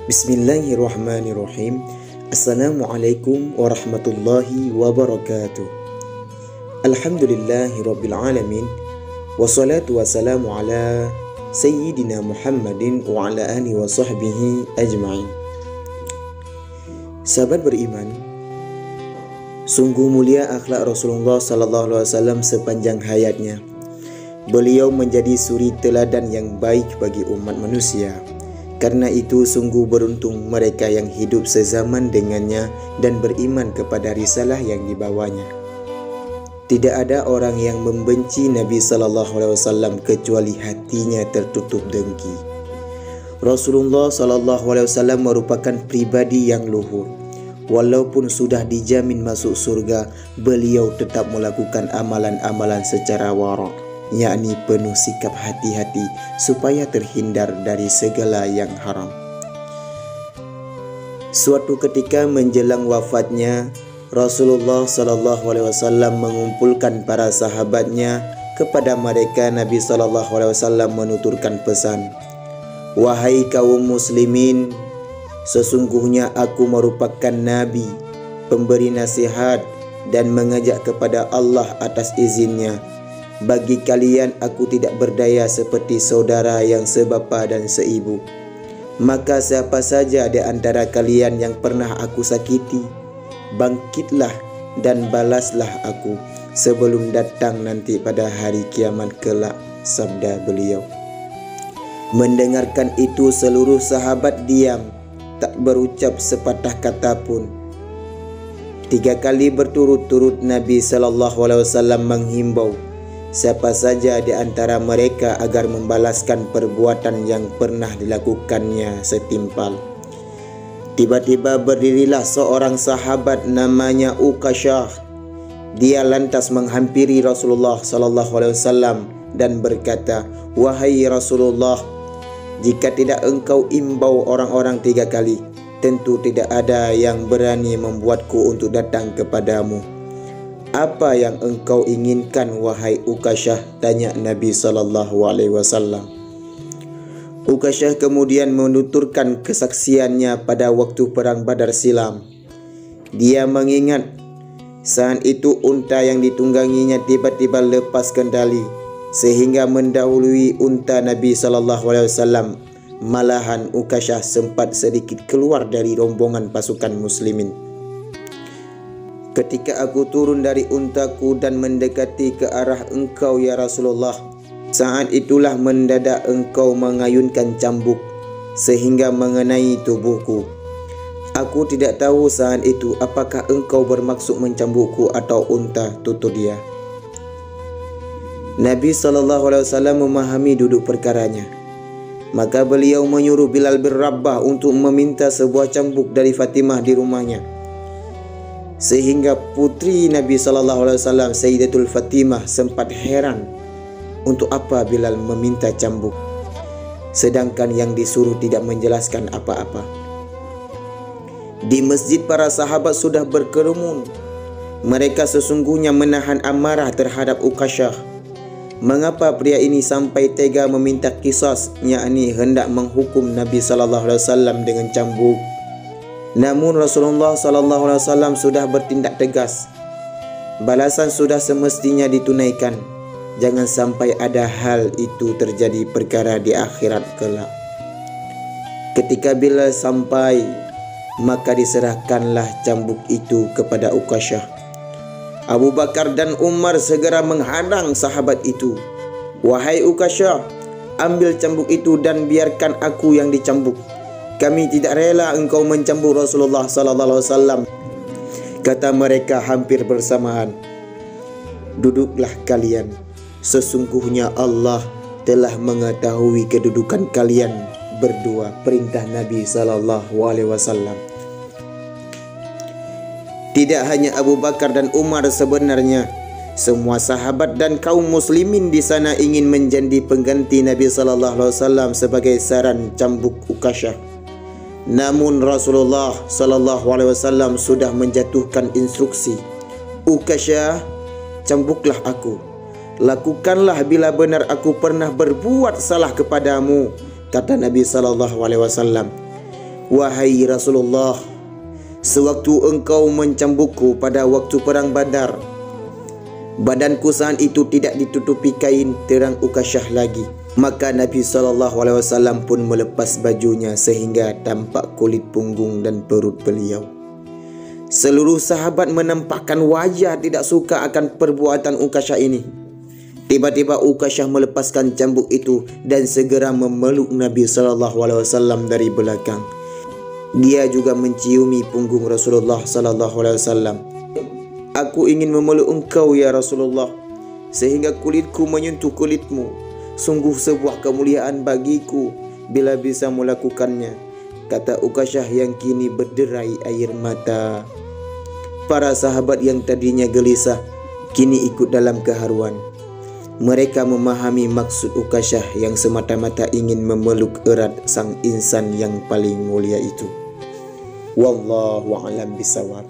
Bismillahirrahmanirrahim. Assalamualaikum warahmatullahi wabarakatuh. Alhamdulillahirabbil alamin. Wassalatu wassalamu ala sayyidina Muhammadin wa ala alihi wa sahbihi ajma'in. Sahabat beriman, sungguh mulia akhlak Rasulullah sallallahu alaihi wasallam sepanjang hayatnya. Beliau menjadi suri teladan yang baik bagi umat manusia. Karena itu sungguh beruntung mereka yang hidup sezaman dengannya dan beriman kepada risalah yang dibawanya. Tidak ada orang yang membenci Nabi sallallahu alaihi wasallam kecuali hatinya tertutup dengki. Rasulullah sallallahu alaihi wasallam merupakan pribadi yang luhur. Walaupun sudah dijamin masuk surga, beliau tetap melakukan amalan-amalan secara wara', yakni penuh sikap hati-hati supaya terhindar dari segala yang haram. Suatu ketika menjelang wafatnya, Rasulullah sallallahu alaihi wasallam mengumpulkan para sahabatnya. Kepada mereka Nabi sallallahu alaihi wasallam menuturkan pesan, "Wahai kaum muslimin, sesungguhnya aku merupakan nabi, pemberi nasihat dan mengajak kepada Allah atas izinnya. Bagi kalian aku tidak berdaya seperti saudara yang sebapa dan seibu. Maka siapa saja di antara kalian yang pernah aku sakiti, bangkitlah dan balaslah aku sebelum datang nanti pada hari kiamat kelak," sabda beliau. Mendengarkan itu seluruh sahabat diam, tak berucap sepatah kata pun. 3 kali berturut-turut Nabi sallallahu alaihi wasallam menghimbau siapa saja di antara mereka agar membalaskan perbuatan yang pernah dilakukannya setimpal. Tiba-tiba berdirilah seorang sahabat namanya Uqashah. Dia lantas menghampiri Rasulullah sallallahu alaihi wasallam dan berkata, "Wahai Rasulullah, jika tidak engkau imbau orang-orang 3 kali, tentu tidak ada yang berani membuatku untuk datang kepadamu. Apa yang engkau inginkan, wahai Uqashah?" tanya Nabi sallallahu alaihi wasallam. Uqashah kemudian menuturkan kesaksiannya pada waktu perang Badar silam. Dia mengingat saat itu unta yang ditungganginya tiba-tiba lepas kendali sehingga mendahului unta Nabi sallallahu alaihi wasallam. Malahan Uqashah sempat sedikit keluar dari rombongan pasukan muslimin. "Ketika aku turun dari untaku dan mendekati ke arah engkau ya Rasulullah, saat itulah mendadak engkau mengayunkan cambuk sehingga mengenai tubuhku. Aku tidak tahu saat itu apakah engkau bermaksud mencambukku atau unta," tutur dia. Nabi SAW memahami duduk perkaranya. Maka beliau menyuruh Bilal bin Rabah untuk meminta sebuah cambuk dari Fatimah di rumahnya. Sehingga putri Nabi SAW, Sayyidatul Fatimah, sempat heran untuk apa Bilal meminta cambuk, sedangkan yang disuruh tidak menjelaskan apa-apa. Di masjid para sahabat sudah berkerumun. Mereka sesungguhnya menahan amarah terhadap Uqashah. Mengapa pria ini sampai tega meminta qisas, yakni hendak menghukum Nabi SAW dengan cambuk? Namun Rasulullah SAW sudah bertindak tegas. Balasan sudah semestinya ditunaikan. Jangan sampai ada hal itu terjadi perkara di akhirat kelak. Ketika Bilal sampai, maka diserahkanlah cambuk itu kepada Uqashah. Abu Bakar dan Umar segera menghadang sahabat itu. "Wahai Uqashah, ambil cambuk itu dan biarkan aku yang dicambuk. Kami tidak rela engkau mencambuk Rasulullah sallallahu alaihi wasallam," kata mereka hampir bersamaan. "Duduklah kalian. Sesungguhnya Allah telah mengetahui kedudukan kalian berdua," perintah Nabi sallallahu alaihi wasallam. Tidak hanya Abu Bakar dan Umar, sebenarnya semua sahabat dan kaum muslimin di sana ingin menjadi pengganti Nabi sallallahu alaihi wasallam sebagai saran cambuk Uqashah. Namun Rasulullah sallallahu alaihi wasallam sudah menjatuhkan instruksi, "Uqashah, cambuklah aku. Lakukanlah bila benar aku pernah berbuat salah kepadamu," kata Nabi sallallahu alaihi wasallam. "Wahai Rasulullah, sewaktu engkau mencambukku pada waktu perang Badar, badanku saat itu tidak ditutupi kain terang Ukasyah lagi. Maka Nabi SAW pun melepas bajunya sehingga tampak kulit punggung dan perut beliau. Seluruh sahabat menampakkan wajah tidak suka akan perbuatan Ukasyah ini. Tiba-tiba Ukasyah melepaskan cambuk itu dan segera memeluk Nabi SAW dari belakang. Dia juga menciumi punggung Rasulullah SAW. "Aku ingin memeluk engkau ya Rasulullah, sehingga kulitku menyentuh kulitmu. Sungguh sebuah kemuliaan bagiku bila bisa melakukannya," kata Ukasyah yang kini berderai air mata. Para sahabat yang tadinya gelisah kini ikut dalam keharuan. Mereka memahami maksud Ukasyah yang semata-mata ingin memeluk erat sang insan yang paling mulia itu. Wallahu a'lam bishawab.